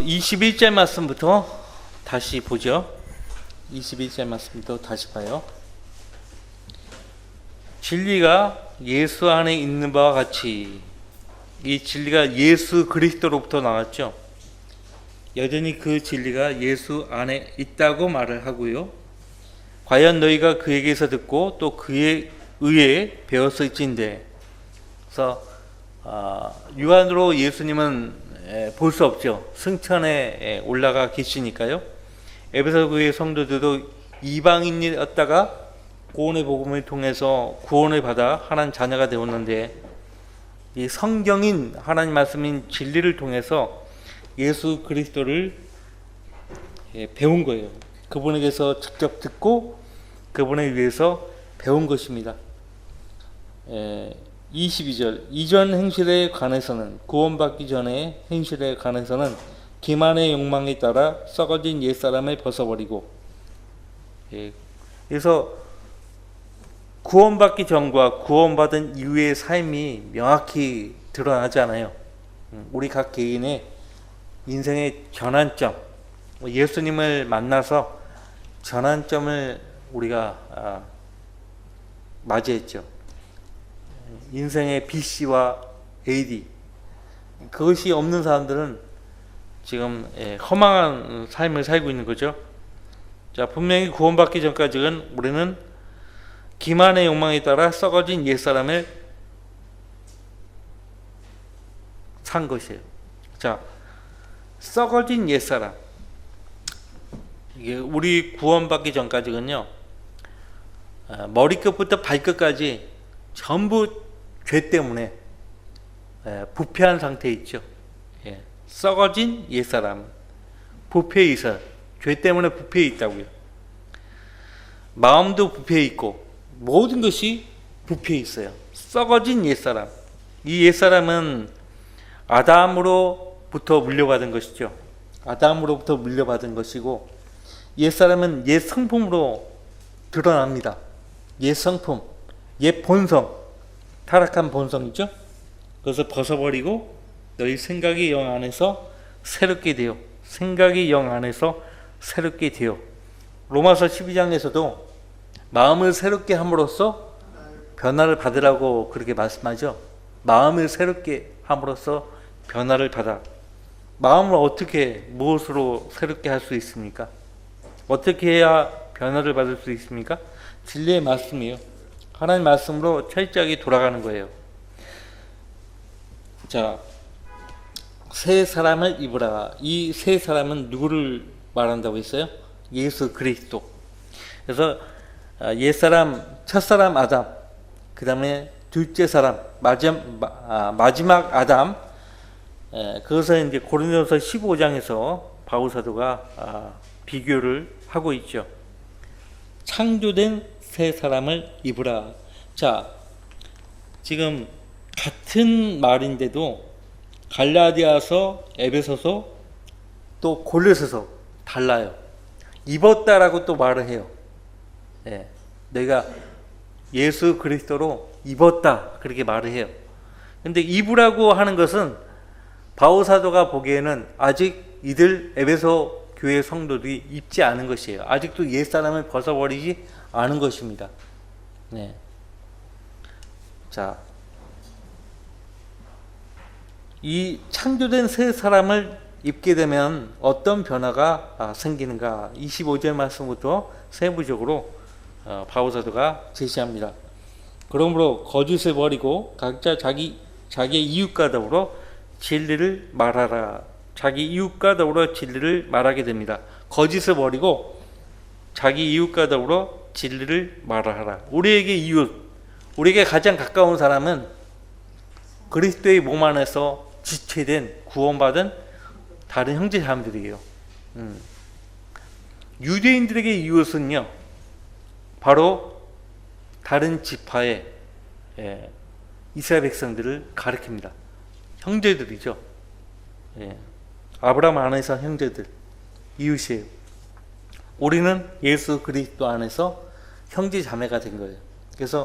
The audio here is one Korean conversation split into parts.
21절 말씀부터 다시 보죠. 21절 말씀부터 다시 봐요. 진리가 예수 안에 있는 바와 같이, 이 진리가 예수 그리스도로부터 나왔죠. 여전히 그 진리가 예수 안에 있다고 말을 하고요. 과연 너희가 그에게서 듣고 또 그에 의해 배웠을진데. 그래서 육안으로 예수님은 볼 수 없죠. 승천에 올라가 계시니까요. 에베소 교회 성도들도 이방인이었다가 구원의 복음을 통해서 구원을 받아 하나님 자녀가 되었는데, 이 성경인 하나님 말씀인 진리를 통해서 예수 그리스도를 배운 거예요. 그분에게서 직접 듣고 그분에 의해서 배운 것입니다. 22절, 이전 행실에 관해서는, 구원받기 전의 행실에 관해서는 기만의 욕망에 따라 썩어진 옛사람을 벗어버리고, 그래서 구원받기 전과 구원받은 이후의 삶이 명확히 드러나잖아요. 우리 각 개인의 인생의 전환점, 예수님을 만나서 전환점을 우리가 맞이했죠. 인생의 BC와 AD, 그것이 없는 사람들은 지금 허망한 삶을 살고 있는 거죠. 자, 분명히 구원받기 전까지는 우리는 기만의 욕망에 따라 썩어진 옛사람을 산 것이에요. 자, 썩어진 옛사람, 이게 우리 구원받기 전까지는요, 머리끝부터 발끝까지 전부 죄 때문에 부패한 상태에 있죠. 썩어진 옛사람, 부패에 있어, 죄 때문에 부패해 있다고요. 마음도 부패해 있고 모든 것이 부패해 있어요. 썩어진 옛사람, 이 옛사람은 아담으로부터 물려받은 것이죠. 아담으로부터 물려받은 것이고, 옛사람은 옛 성품으로 드러납니다. 옛 성품, 옛 본성, 타락한 본성이죠. 그것을 벗어버리고 너희 생각이 영 안에서 새롭게 되어, 생각이 영 안에서 새롭게 되어. 로마서 12장에서도 마음을 새롭게 함으로써 변화를 받으라고 그렇게 말씀하죠. 마음을 새롭게 함으로써 변화를 받아. 마음을 어떻게, 무엇으로 새롭게 할 수 있습니까? 어떻게 해야 변화를 받을 수 있습니까? 진리의 말씀이에요. 하나님 말씀으로 철저하게 돌아가는 거예요. 자, 새 사람을 입으라. 이 새 사람은 누구를 말한다고 했어요? 예수 그리스도. 그래서 옛사람, 첫사람 아담, 그 다음에 둘째 사람, 마지막 아담, 그것을 이제 고린도서 15장에서 바울 사도가 비교를 하고 있죠. 창조된 새 사람을 입으라. 자, 지금 같은 말인데도 갈라디아서, 에베소서, 또 골로새서 달라요. 입었다라고 또 말을 해요. 내가 예수 그리스도로 입었다, 그렇게 말을 해요. 근데 입으라고 하는 것은 바울 사도가 보기에는 아직 이들 에베소 교회 성도들이 입지 않은 것이에요. 아직도 옛사람을 벗어버리지 않은 것입니다. 자, 이 창조된 새 사람을 입게 되면 어떤 변화가 생기는가? 25절 말씀부터 세부적으로 바울 사도가 제시합니다. 그러므로 거짓을 버리고 각자 자기의 이웃과 더불어 진리를 말하라. 자기 이웃과 더불어 진리를 말하게 됩니다. 거짓을 버리고 자기 이웃과 더불어 진리를 말하라. 우리에게 이웃, 우리에게 가장 가까운 사람은 그리스도의 몸 안에서 지체된, 구원받은 다른 형제 자매들이에요. 유대인들에게 이웃은요, 바로 다른 지파의 이스라엘 백성들을 가리킵니다. 형제들이죠. 아브라함 안에서 형제들, 이웃이에요. 우리는 예수 그리스도 안에서 형제 자매가 된 거예요. 그래서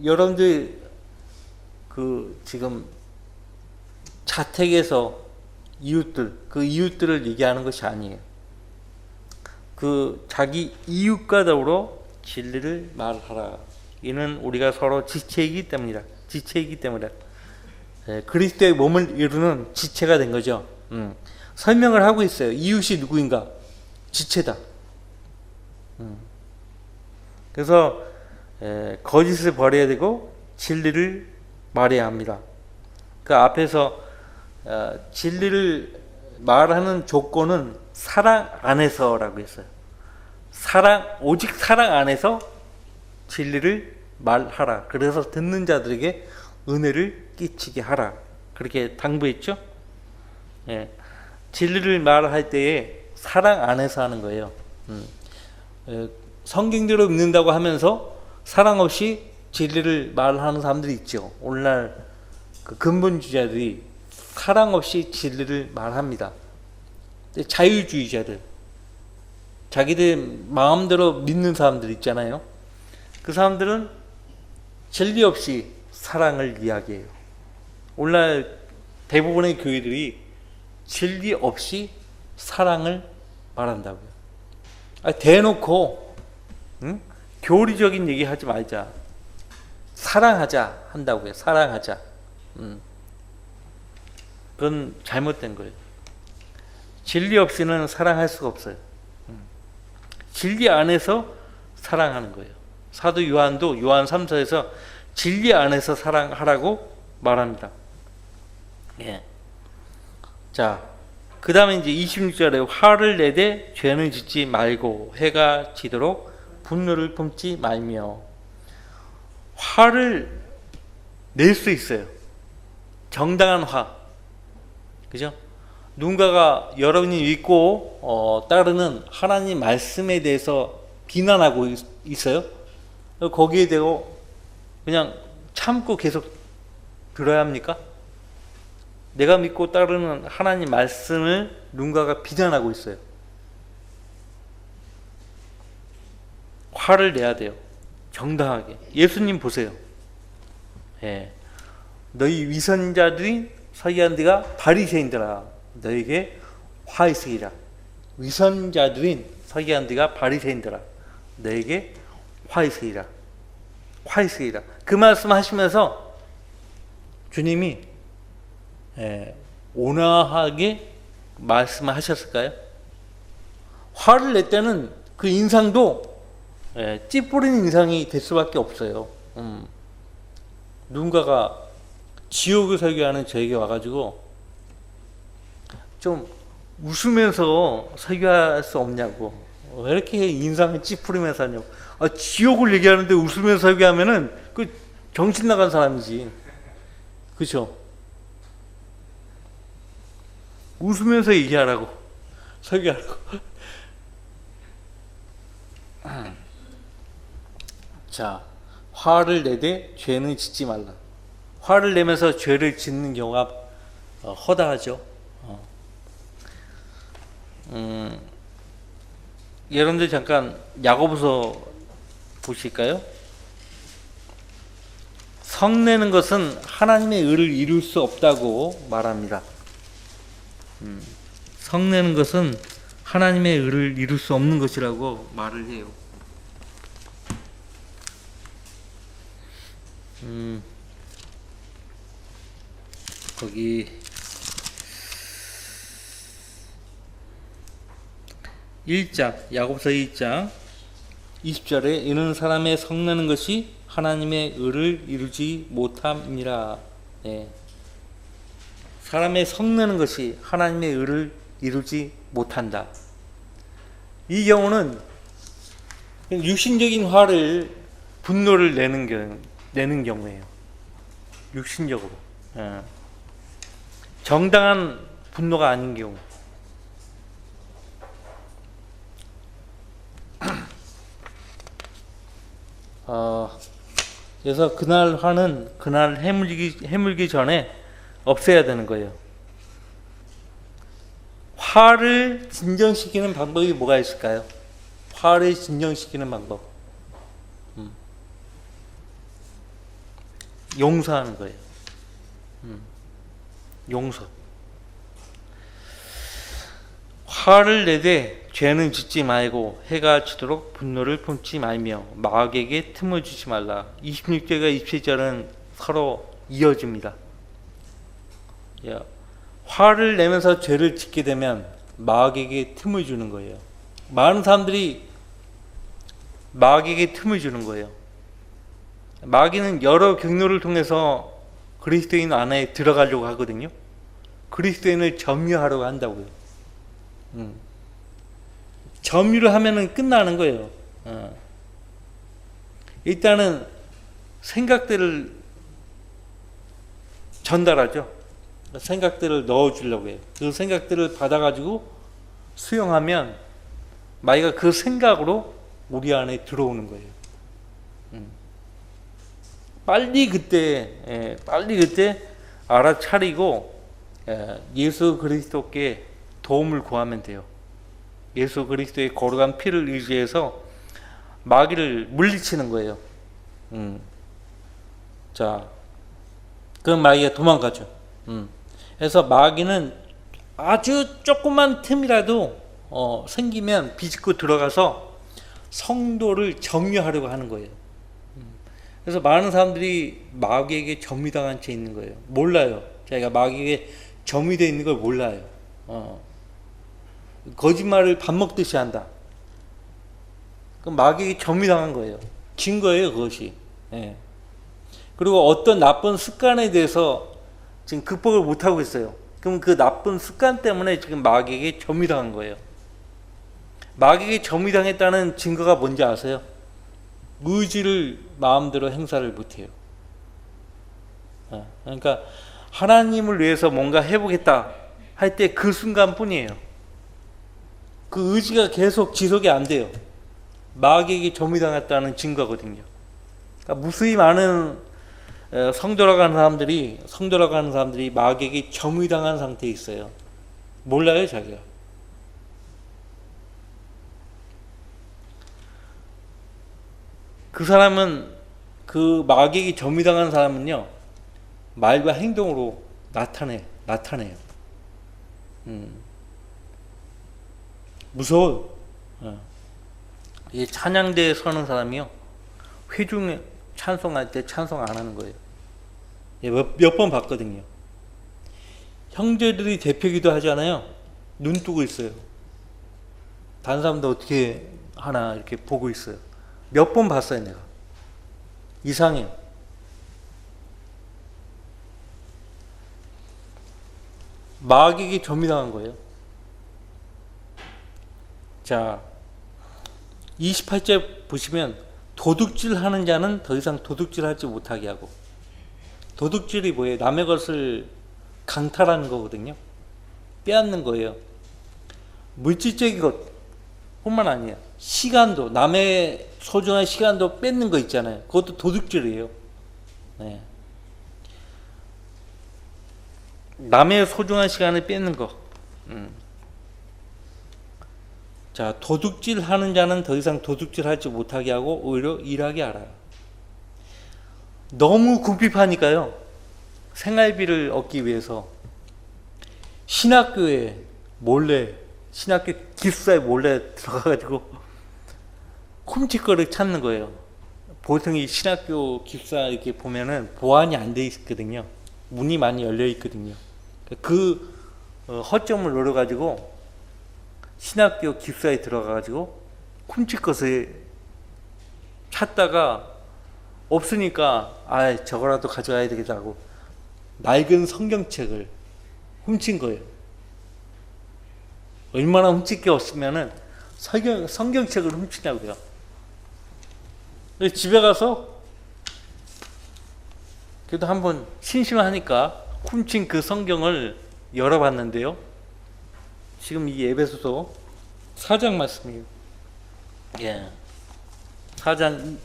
여러분들 지금 자택에서 이웃들, 그 이웃들을 얘기하는 것이 아니에요. 그 자기 이웃과 더불어 진리를 말하라. 이는 우리가 서로 지체이기 때문이다. 지체이기 때문이다. 그리스도의 몸을 이루는 지체가 된 거죠. 설명을 하고 있어요. 이웃이 누구인가? 지체다. 그래서 거짓을 버려야 되고 진리를 말해야 합니다. 그 앞에서 진리를 말하는 조건은 사랑 안에서라고 했어요. 오직 사랑 안에서 진리를 말하라. 그래서 듣는 자들에게 은혜를 끼치게 하라. 그렇게 당부했죠. 진리를 말할 때에 사랑 안에서 하는 거예요. 성경대로 믿는다고 하면서 사랑 없이 진리를 말하는 사람들이 있죠. 오늘날 그 근본주의자들이 사랑 없이 진리를 말합니다. 자유주의자들, 자기들 마음대로 믿는 사람들 있잖아요. 그 사람들은 진리 없이 사랑을 이야기해요. 오늘날 대부분의 교회들이 진리 없이 사랑을 말한다고요. 대놓고 교리적인 얘기 하지 말자. 사랑하자 한다고요. 사랑하자. 그건 잘못된 거예요. 진리 없이는 사랑할 수가 없어요. 진리 안에서 사랑하는 거예요. 사도 요한도 요한 3서에서 진리 안에서 사랑하라고 말합니다. 자, 그 다음에 이제 26절에 화를 내되 죄는 짓지 말고 해가 지도록 분노를 품지 말며. 화를 낼 수 있어요. 정당한 화. 그죠? 누군가가 여러분이 믿고 따르는 하나님 말씀에 대해서 비난하고 있어요. 거기에 대고 그냥 참고 계속 들어야 합니까? 내가 믿고 따르는 하나님 말씀을 누군가가 비난하고 있어요. 화를 내야 돼요. 정당하게. 예수님 보세요. 너희 위선자들이 서기한 데가 바리새인들아 너에게 화 있으리라. 위선자들인 서기한 데가 바리새인들아 너에게 화 있으리라. 화 있으리라. 그 말씀 하시면서 주님이 온화하게 말씀하셨을까요? 화를 낼 때는 그 인상도 찌푸린 인상이 될 수밖에 없어요. 누군가가 지옥을 설교하는 저에게 와가지고 좀 웃으면서 설교할 수 없냐고. 왜 이렇게 인상을 찌푸리면서 하냐고. 지옥을 얘기하는데 웃으면서 설교하면은 그 정신 나간 사람이지. 그렇죠? 웃으면서 얘기하라고. 설교하라고. 자, 화를 내되 죄는 짓지 말라. 화를 내면서 죄를 짓는 경우가 허다하죠. 여러분들 잠깐 야고보서 보실까요? 성내는 것은 하나님의 의를 이룰 수 없다고 말합니다. 성내는 것은 하나님의 의를 이룰 수 없는 것이라고 말을 해요. 거기 1장 야고보서 1장 20절에 이는 사람의 성내는 것이 하나님의 의를 이루지 못함이라. 사람의 성내는 것이 하나님의 의를 이루지 못한다. 이 경우는 육신적인 화를 분노를 내는 경우예요. 육신적으로. 정당한 분노가 아닌 경우. 그래서 그날 화는 그날 해물기 전에 없애야 되는 거예요. 화를 진정시키는 방법이 뭐가 있을까요? 화를 진정시키는 방법. 용서하는 거예요. 용서. 화를 내되 죄는 짓지 말고 해가 지도록 분노를 품지 말며 마귀에게 틈을 주지 말라. 26절과 27절은 서로 이어집니다. 화를 내면서 죄를 짓게 되면 마귀에게 틈을 주는 거예요. 많은 사람들이 마귀에게 틈을 주는 거예요. 마귀는 여러 경로를 통해서 그리스도인 안에 들어가려고 하거든요. 그리스도인을 점유하려고 한다고요. 점유를 하면은 끝나는 거예요. 일단은 생각들을 전달하죠. 생각들을 넣어주려고 해요. 그 생각들을 받아가지고 수용하면 마귀가 그 생각으로 우리 안에 들어오는 거예요. 빨리 그때 알아차리고 예수 그리스도께 도움을 구하면 돼요. 예수 그리스도의 거룩한 피를 의지해서 마귀를 물리치는 거예요. 자, 그럼 마귀가 도망가죠. 그래서 마귀는 아주 조그만 틈이라도 생기면 비집고 들어가서 성도를 점유하려고 하는 거예요. 그래서 많은 사람들이 마귀에게 점유당한 채 있는 거예요. 몰라요. 자기가 마귀에게 점유되어 있는 걸 몰라요. 거짓말을 밥 먹듯이 한다. 그럼 마귀에게 점유당한 거예요. 진 거예요, 그것이. 예. 그리고 어떤 나쁜 습관에 대해서 지금 극복을 못하고 있어요. 그럼 그 나쁜 습관 때문에 지금 마귀에게 점유당한 거예요. 마귀에게 점유당했다는 증거가 뭔지 아세요? 의지를 마음대로 행사를 못해요. 그러니까 하나님을 위해서 뭔가 해보겠다 할 때 그 순간뿐이에요. 그 의지가 계속 지속이 안 돼요. 마귀에게 점유당했다는 증거거든요. 그러니까 무수히 많은 성도라고 하는 사람들이 마귀에게 점유당한 상태에 있어요. 몰라요, 자기가. 그 사람은, 그 마귀에게 점유당한 사람은요, 말과 행동으로 나타내요. 무서워요. 이 찬양대에 서는 사람이요, 회중에 찬송할 때 찬송 안 하는 거예요. 몇 번 봤거든요. 형제들이 대표기도 하잖아요. 눈 뜨고 있어요. 다른 사람도 어떻게 하나 이렇게 보고 있어요. 몇 번 봤어요, 내가. 이상해요. 마귀에게 점유당한 거예요. 자, 28절 보시면 도둑질 하는 자는 더 이상 도둑질 하지 못하게 하고, 도둑질이 뭐예요? 남의 것을 강탈하는 거거든요. 빼앗는 거예요. 물질적인 것 뿐만 아니에요. 시간도, 남의 소중한 시간도 뺏는 거 있잖아요. 그것도 도둑질이에요. 네. 남의 소중한 시간을 뺏는 거. 자, 도둑질 하는 자는 더 이상 도둑질 하지 못하게 하고 오히려 일하게 하라. 너무 궁핍하니까요. 생활비를 얻기 위해서 신학교에 몰래, 신학교 기숙사에 몰래 들어가가지고 훔칠거를 찾는 거예요. 보통 이 신학교 기숙사 이렇게 보면은 보안이 안 돼 있거든요. 문이 많이 열려 있거든요. 그 허점을 노려가지고 신학교 기숙사에 들어가가지고 훔칠 것을 찾다가 없으니까 저거라도 가져가야 되겠다고 낡은 성경책을 훔친 거예요. 얼마나 훔칠 게 없으면은 성경책을 훔치냐고요. 집에 가서 그래도 한번 심심하니까 훔친 그 성경을 열어봤는데요. 지금 이 에베소서 4장 말씀이에요. 4장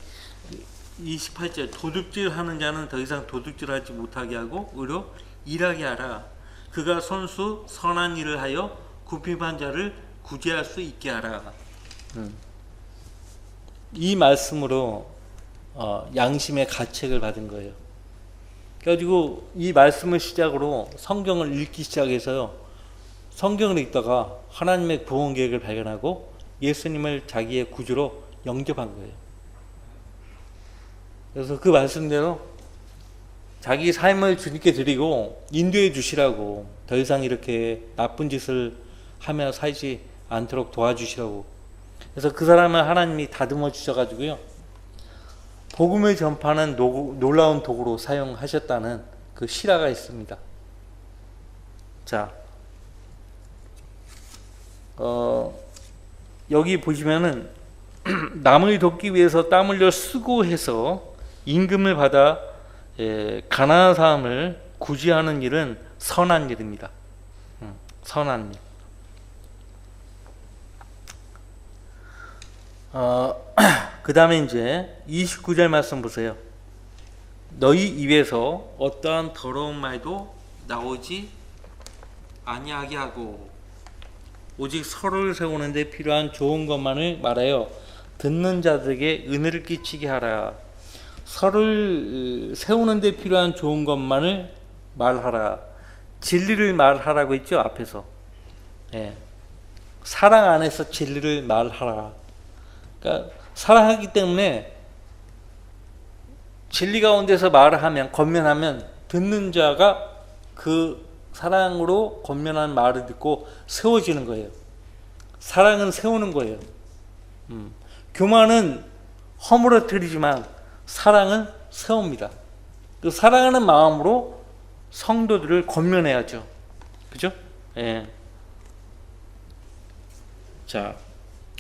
28절 도둑질 하는 자는 더 이상 도둑질하지 못하게 하고 오히려 일하게 하라. 그가 손수 선한 일을 하여 궁핍한 자를 구제할 수 있게 하라. 이 말씀으로 양심의 가책을 받은 거예요. 그래가지고 이 말씀을 시작으로 성경을 읽기 시작해서요, 성경을 읽다가 하나님의 구원 계획을 발견하고 예수님을 자기의 구주로 영접한 거예요. 그래서 그 말씀대로 자기 삶을 주님께 드리고 인도해 주시라고, 더 이상 이렇게 나쁜 짓을 하며 살지 않도록 도와주시라고. 그래서 그 사람을 하나님이 다듬어 주셔가지고요, 복음을 전파하는 놀라운 도구로 사용하셨다는 그 실화가 있습니다. 자, 여기 보시면은 남을 돕기 위해서 땀 흘려 수고해서 임금을 받아 가난한 사람을 구제하는 일은 선한 일입니다. 선한 일. 그 다음에 이제 29절 말씀 보세요. 너희 입에서 어떠한 더러운 말도 나오지 아니하게 하고 오직 서로를 세우는 데 필요한 좋은 것만을 말하여 듣는 자들에게 은혜를 끼치게 하라. 서로를 세우는 데 필요한 좋은 것만을 말하라. 진리를 말하라고 했죠, 앞에서. 예. 사랑 안에서 진리를 말하라. 그러니까 사랑하기 때문에 진리 가운데서 말을 하면, 권면하면 듣는 자가 그 사랑으로 권면한 말을 듣고 세워지는 거예요. 사랑은 세우는 거예요. 교만은 허물어뜨리지만 사랑은 세웁니다. 그 사랑하는 마음으로 성도들을 권면해야죠. 그죠? 예. 자,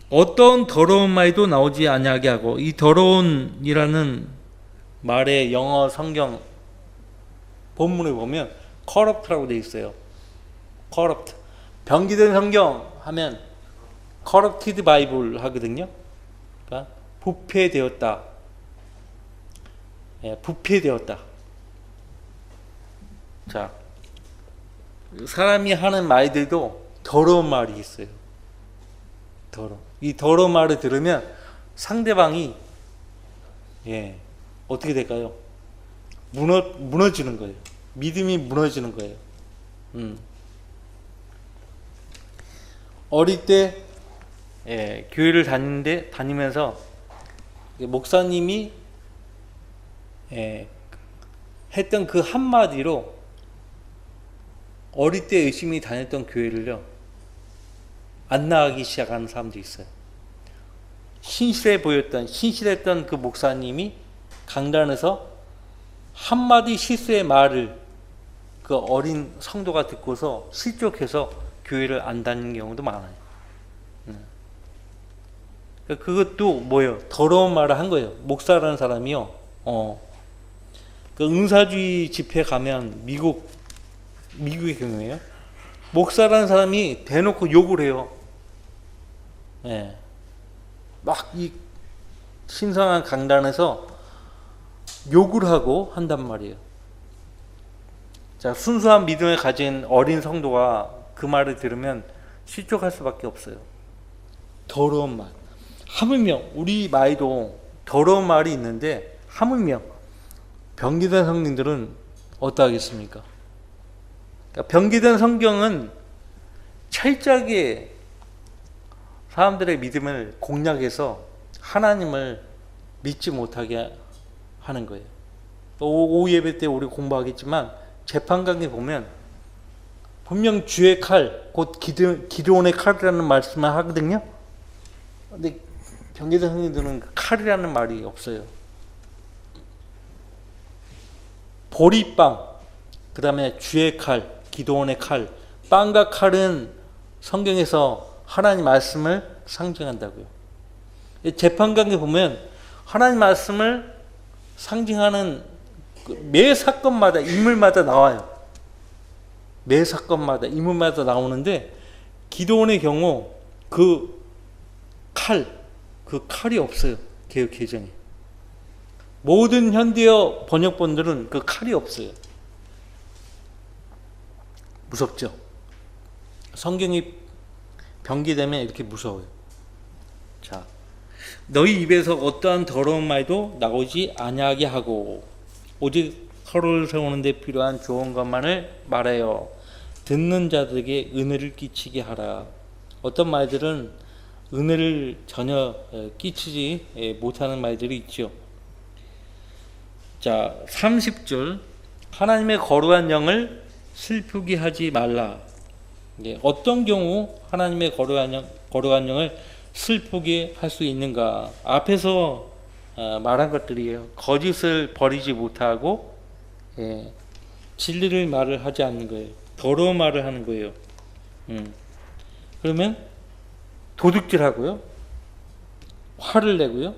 어떤 더러운 말도 나오지 아니하게 하고, 이 더러운이라는 말의 영어 성경 본문을 보면 corrupt라고 되어 있어요. corrupt. 병기된 성경 하면 corrupted Bible 하거든요. 그러니까 부패되었다. 예, 부패되었다. 자, 사람이 하는 말들도 더러운 말이 있어요. 이 더러운 말을 들으면 상대방이 어떻게 될까요? 무너지는 거예요. 믿음이 무너지는 거예요. 어릴 때 교회를 다니면서 목사님이 했던 그 한마디로 어릴 때 열심히 다녔던 교회를요, 안 나가기 시작하는 사람도 있어요. 신실했던 그 목사님이 강단에서 한마디 실수의 말을 그 어린 성도가 듣고서 실족해서 교회를 안 다니는 경우도 많아요. 그것도 뭐예요? 더러운 말을 한 거예요. 목사라는 사람이요. 그 응사주의 집회 가면 미국의 경우에요. 목사라는 사람이 대놓고 욕을 해요. 막 이 신성한 강단에서 욕을 하고 한단 말이에요. 자, 순수한 믿음을 가진 어린 성도가 그 말을 들으면 실족할 수밖에 없어요. 더러운 말. 하물며 우리 말도 더러운 말이 있는데, 하물며 병기된 성령들은 어떠하겠습니까? 그러니까 병기된 성경은 철저하게 사람들의 믿음을 공략해서 하나님을 믿지 못하게 하는 거예요. 오후 예배 때 우리 공부하겠지만 재판관에 보면 분명 주의 칼, 곧 기드온의 칼이라는 말씀을 하거든요. 근데 병기된 성령들은 칼이라는 말이 없어요. 보리빵, 그 다음에 주의 칼, 기드온의 칼. 빵과 칼은 성경에서 하나님 말씀을 상징한다고요. 재판관에 보면 하나님 말씀을 상징하는 매 사건마다, 인물마다 나와요. 매 사건마다, 인물마다 나오는데, 기드온의 경우 그 칼이 없어요. 개역 개정에. 모든 현대어 번역본들은 그 칼이 없어요. 무섭죠? 성경이 병기되면 이렇게 무서워요. 자, 너희 입에서 어떠한 더러운 말도 나오지 아니하게 하고 오직 서로를 세우는 데 필요한 좋은 것만을 말해요. 듣는 자들에게 은혜를 끼치게 하라. 어떤 말들은 은혜를 전혀 끼치지 못하는 말들이 있죠. 자, 30절 하나님의 거룩한 영을 슬프게 하지 말라. 어떤 경우 하나님의 거룩한 영을 슬프게 할 수 있는가? 앞에서 말한 것들이에요. 거짓을 버리지 못하고 진리를 말을 하지 않는 거예요. 더러운 말을 하는 거예요. 그러면 도둑질하고요, 화를 내고요,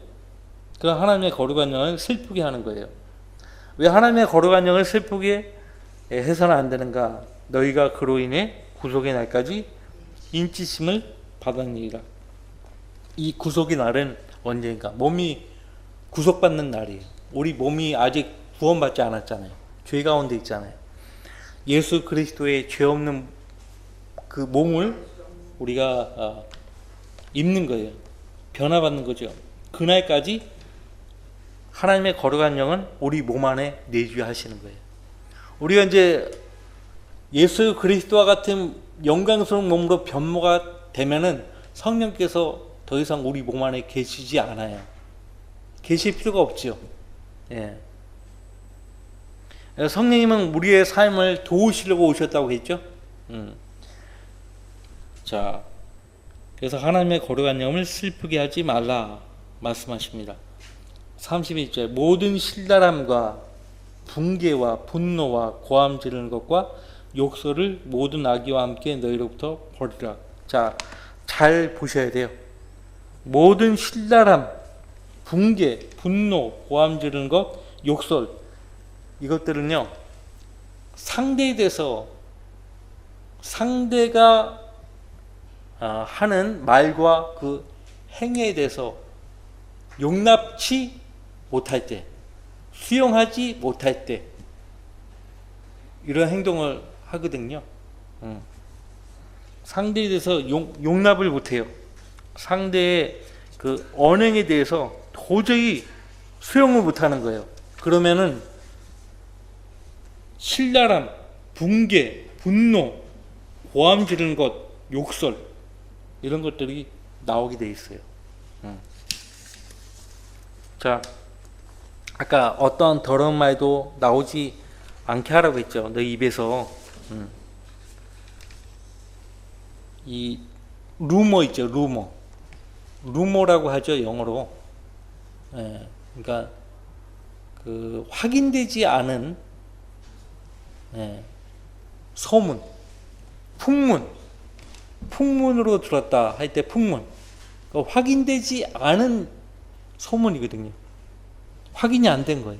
그런 하나님의 거룩한 영을 슬프게 하는 거예요. 왜 하나님의 거룩한 영을 슬프게 해서는 안 되는가? 너희가 그로 인해 구속의 날까지 인치심을 받았느니라. 이 구속의 날은 언제인가? 몸이 구속받는 날이에요. 우리 몸이 아직 구원받지 않았잖아요. 죄 가운데 있잖아요. 예수 그리스도의 죄 없는 그 몸을 우리가 입는 거예요. 변화받는 거죠. 그날까지 하나님의 거룩한 영은 우리 몸 안에 내주하시는 거예요. 우리가 이제 예수 그리스도와 같은 영광스러운 몸으로 변모가 되면은 성령께서 더 이상 우리 몸 안에 계시지 않아요. 계실 필요가 없죠. 성령님은 우리의 삶을 도우시려고 오셨다고 했죠. 자, 그래서 하나님의 거룩한 영을 슬프게 하지 말라 말씀하십니다. 31절 모든 신랄함과 분개와 분노와 고함 지르는 것과 욕설을 모든 악의와 함께 너희로부터 버리라. 자, 잘 보셔야 돼요. 모든 신랄함, 분개, 분노, 고함 지르는 것, 욕설, 이것들은요, 상대에 대해서 상대가 하는 말과 그 행위에 대해서 용납치 못할 때, 수용하지 못할 때 이런 행동을 하거든요. 상대에 대해서 용납을 못해요. 상대의 그 언행에 대해서 도저히 수용을 못하는 거예요. 그러면은 신랄함, 분개, 분노, 고함 지르는 것, 욕설 이런 것들이 나오게 돼 있어요. 자, 아까 어떤 더러운 말도 나오지 않게 하라고 했죠. 너 입에서. 이 루머 있죠. 루머라고 하죠, 영어로. 그러니까 그 확인되지 않은 소문, 풍문으로 들었다 할 때 풍문, 확인되지 않은 소문이거든요. 확인이 안 된 거예요.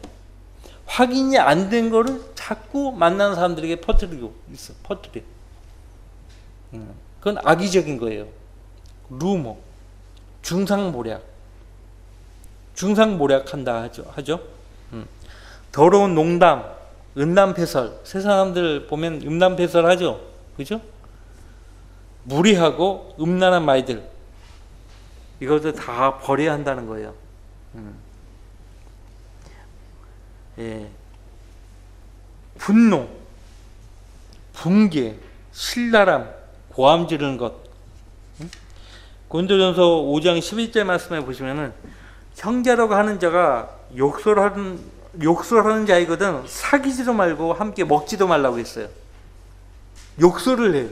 확인이 안 된 거를 자꾸 만나는 사람들에게 퍼뜨려. 그건 악의적인 거예요. 루머, 중상모략한다 하죠. 더러운 농담, 음란패설. 세 사람들 보면 음란패설 하죠. 그죠? 무리하고 음란한 말들. 이것도 다 버려야 한다는 거예요. 분노, 분개, 신랄함, 고함 지르는 것. 고린도전서 5장 11절 말씀에 보시면은 형제라고 하는 자가 욕설하는 자이거든 사귀지도 말고 함께 먹지도 말라고 했어요. 욕설을 해요.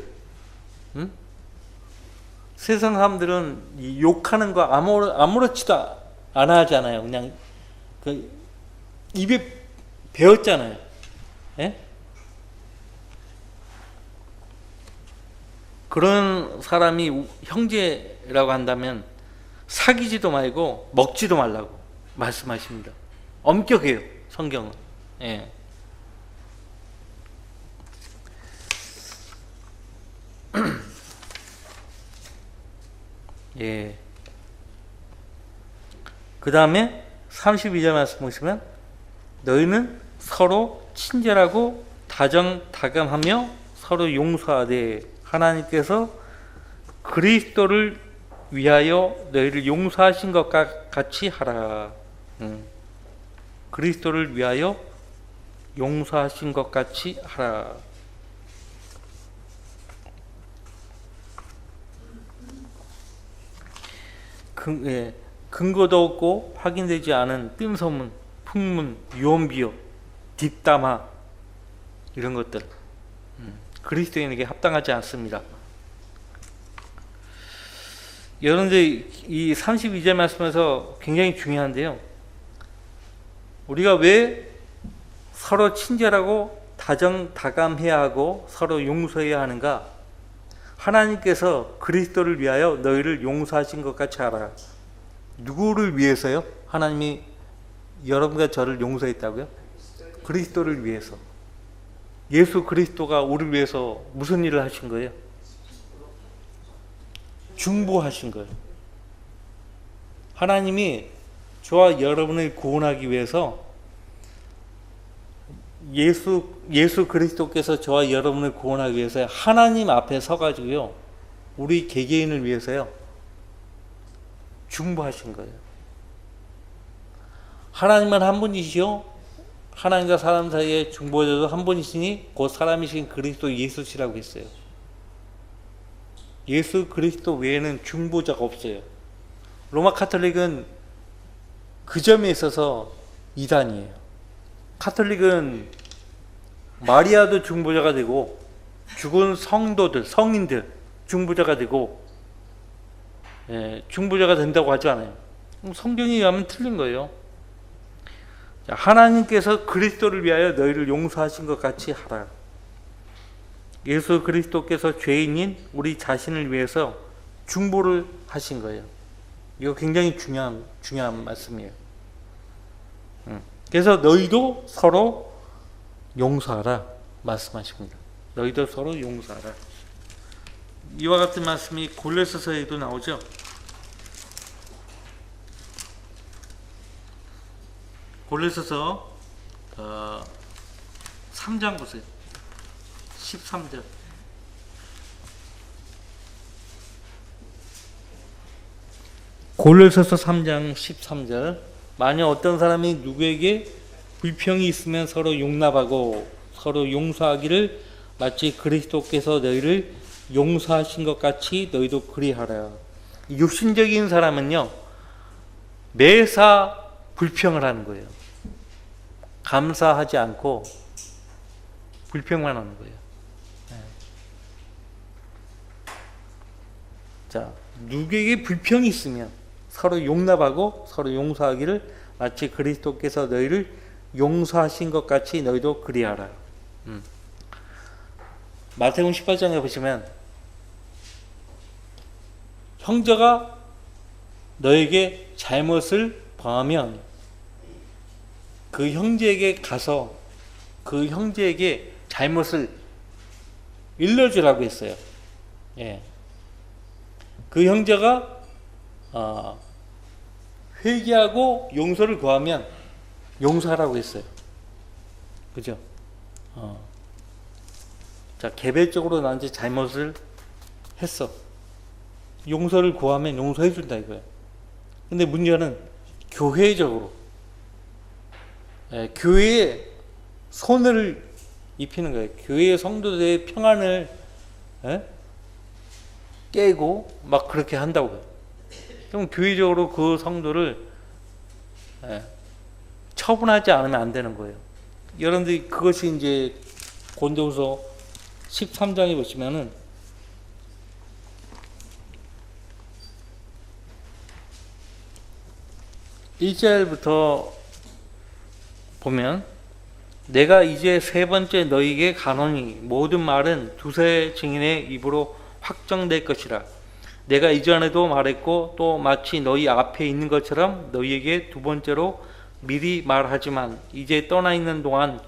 세상 사람들은 이 욕하는 거 아무렇지도 않아 하잖아요. 그냥 그 입에 배웠잖아요. 그런 사람이 형제라고 한다면 사귀지도 말고 먹지도 말라고 말씀하십니다. 엄격해요, 성경은. 그 다음에 32절 말씀 보시면 너희는 서로 친절하고 다정다감하며 서로 용서하되 하나님께서 그리스도를 위하여 너희를 용서하신 것과 같이 하라. 그리스도를 위하여 용서하신 것 같이 하라. 근거도 없고 확인되지 않은 뜬소문, 풍문, 유언비어, 뒷담화 이런 것들 그리스도인에게 합당하지 않습니다. 여러분들 이 32절 말씀에서 굉장히 중요한데요. 우리가 왜 서로 친절하고 다정다감해야 하고 서로 용서해야 하는가? 하나님께서 그리스도를 위하여 너희를 용서하신 것 같이 알아. 누구를 위해서요? 하나님이 여러분과 저를 용서했다고요? 그리스도를 위해서. 예수 그리스도가 우리를 위해서 무슨 일을 하신 거예요? 중보하신 거예요. 하나님이 저와 여러분을 구원하기 위해서 예수 그리스도께서 저와 여러분을 구원하기 위해서 하나님 앞에 서가지고요, 우리 개개인을 위해서요 중보하신 거예요. 하나님은 한 분이시요, 하나님과 사람 사이에 중보자도 한 분이시니 곧 사람이신 그리스도 예수시라고 했어요. 예수 그리스도 외에는 중보자가 없어요. 로마 카톨릭은 그 점에 있어서 이단이에요. 카톨릭은 마리아도 중보자가 되고 죽은 성도들, 성인들 중보자가 되고 중보자가 된다고 하지 않아요. 성경에 의하면 틀린 거예요. 하나님께서 그리스도를 위하여 너희를 용서하신 것 같이 하라. 예수 그리스도께서 죄인인 우리 자신을 위해서 중보를 하신 거예요. 이거 굉장히 중요한 말씀이에요. 그래서 너희도 서로 용서하라 말씀하십니다. 너희도 서로 용서하라. 이와 같은 말씀이 골로새서에도 나오죠. 골로새서 3장 보세요. 13절. 골로새서 3장 13절. 만약 어떤 사람이 누구에게 불평이 있으면 서로 용납하고 서로 용서하기를 마치 그리스도께서 너희를 용서하신 것 같이 너희도 그리하라. 육신적인 사람은요, 매사 불평을 하는 거예요. 감사하지 않고 불평만 하는 거예요. 자, 누구에게 불평이 있으면 서로 용납하고 서로 용서하기를 마치 그리스도께서 너희를 용서하신 것 같이 너희도 그리하라. 마태복음 18장에 보시면 형제가 너에게 잘못을 범하면 그 형제에게 가서 그 형제에게 잘못을 일러주라고 했어요. 그 형제가 회개하고 용서를 구하면 용서하라고 했어요. 그죠? 자, 개별적으로 나한테 잘못을 했어. 용서를 구하면 용서해 준다 이거예요. 근데 문제는 교회적으로, 교회에 손을 입히는 거예요. 교회의 성도들의 평안을 깨고 막 그렇게 한다고요. 그럼 교회적으로 그 성도를 처분하지 않으면 안 되는 거예요. 여러분들이 그것이 이제 고린도후서 13장에 보시면은 (1절부터) 보면 내가 이제 세 번째 너희에게 가노니 모든 말은 두세 증인의 입으로 확정될 것이라. 내가 이전에도 말했고 또 마치 너희 앞에 있는 것처럼 너희에게 두 번째로 미리 말하지만 이제 떠나 있는 동안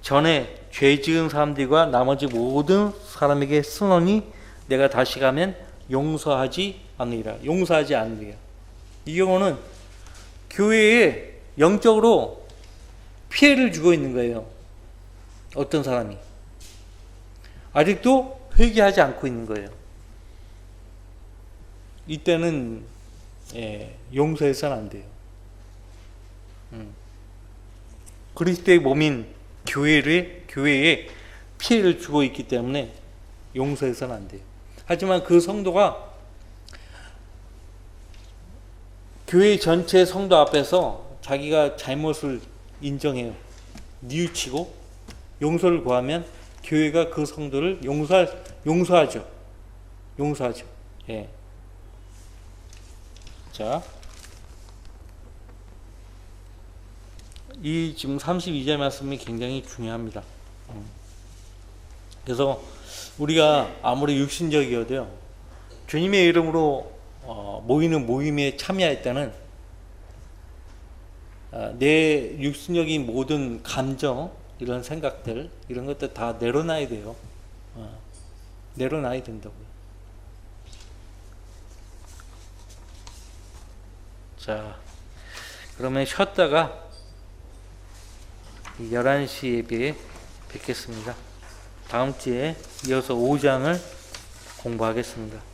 전에 죄 지은 사람들과 나머지 모든 사람에게 쓰노니 내가 다시 가면 용서하지 않으리라. 용서하지 않으리라. 이 경우는 교회에 영적으로 피해를 주고 있는 거예요. 어떤 사람이 아직도 회개하지 않고 있는 거예요. 이때는 용서해서는 안 돼요. 그리스도의 몸인 교회에 피해를 주고 있기 때문에 용서해서는 안 돼요. 하지만 그 성도가 교회 전체 성도 앞에서 자기가 잘못을 인정해요. 뉘우치고 용서를 구하면 교회가 그 성도를 용서하죠. 용서하죠. 예. 자, 이 지금 32절 말씀이 굉장히 중요합니다. 그래서 우리가 아무리 육신적이어도요, 주님의 이름으로 모이는 모임에 참여할 때는 내 육신적인 모든 감정, 이런 생각들, 이런 것들 다 내려놔야 돼요. 내려놔야 된다고요. 자, 그러면 쉬었다가 11시 예배에 뵙겠습니다. 다음 주에 이어서 5장을 공부하겠습니다.